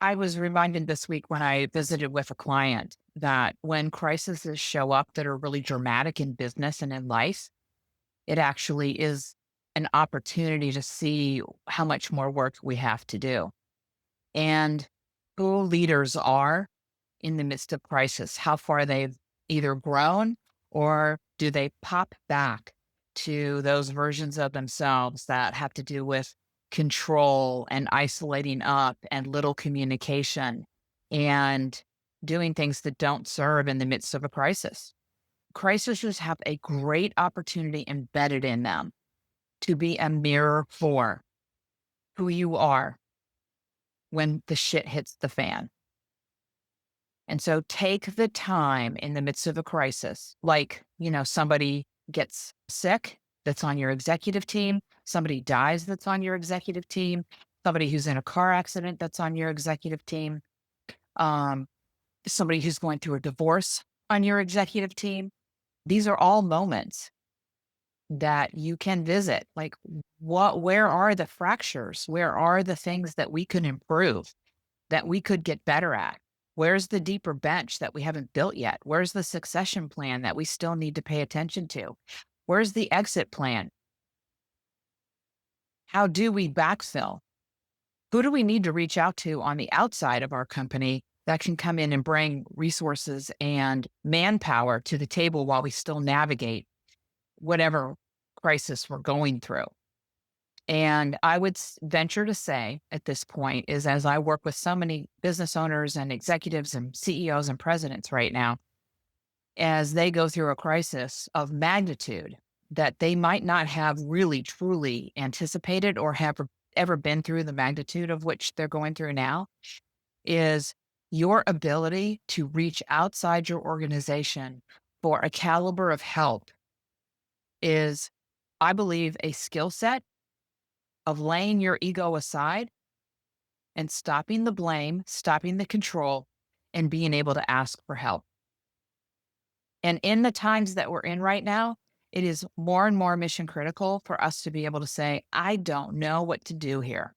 I was reminded this week when I visited with a client that when crises show up that are really dramatic in business and in life, it actually is an opportunity to see how much more work we have to do and who leaders are in the midst of crisis, how far they've either grown or do they pop back to those versions of themselves that have to do with control and isolating up and little communication and doing things that don't serve in the midst of a crisis. Crises have a great opportunity embedded in them to be a mirror for who you are when the shit hits the fan. And so take the time in the midst of a crisis, like, somebody gets sick that's on your executive team, somebody dies that's on your executive team, somebody who's in a car accident that's on your executive team, um, somebody who's going through a divorce on your executive team. These are all moments that you can visit. Like, where are the fractures? Where are the things that we could improve, that we could get better at? Where's the deeper bench that we haven't built yet? Where's the succession plan that we still need to pay attention to? Where's the exit plan? How do we backfill? Who do we need to reach out to on the outside of our company that can come in and bring resources and manpower to the table while we still navigate whatever crisis we're going through? And I would venture to say at this point is as I work with so many business owners and executives and CEOs and presidents right now, as they go through a crisis of magnitude that they might not have really truly anticipated or have ever been through the magnitude of which they're going through now, is your ability to reach outside your organization for a caliber of help is, I believe, a skill set of laying your ego aside and stopping the blame, stopping the control, and being able to ask for help. And in the times that we're in right now, it is more and more mission critical for us to be able to say, I don't know what to do here.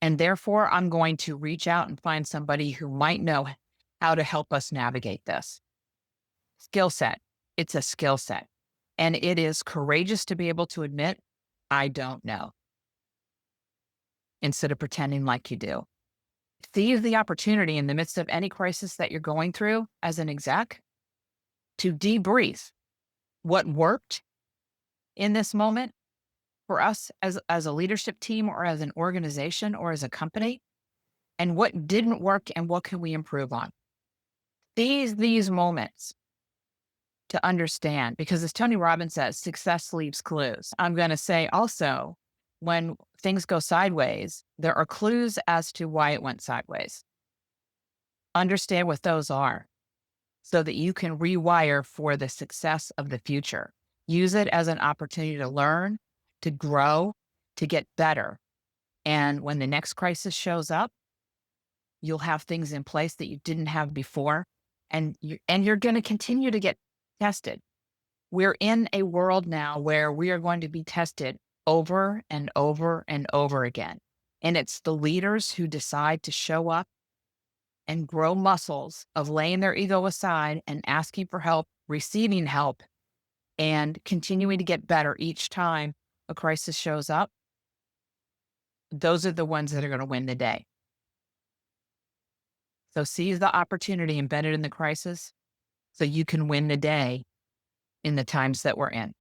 And therefore, I'm going to reach out and find somebody who might know how to help us navigate this. Skill set. It's a skill set. And it is courageous to be able to admit, I don't know, instead of pretending like you do. Seize the opportunity in the midst of any crisis that you're going through as an exec to debrief what worked in this moment for us as a leadership team or as an organization or as a company, and what didn't work and what can we improve on. Seize these moments to understand, because as Tony Robbins says, success leaves clues. I'm going to say also, when things go sideways, there are clues as to why it went sideways. Understand what those are so that you can rewire for the success of the future. Use it as an opportunity to learn, to grow, to get better. And when the next crisis shows up, you'll have things in place that you didn't have before, and you're going to continue to get tested. We're in a world now where we are going to be tested over and over and over again. And it's the leaders who decide to show up and grow muscles of laying their ego aside and asking for help, receiving help, and continuing to get better each time a crisis shows up. Those are the ones that are going to win the day. So seize the opportunity embedded in the crisis so you can win the day in the times that we're in.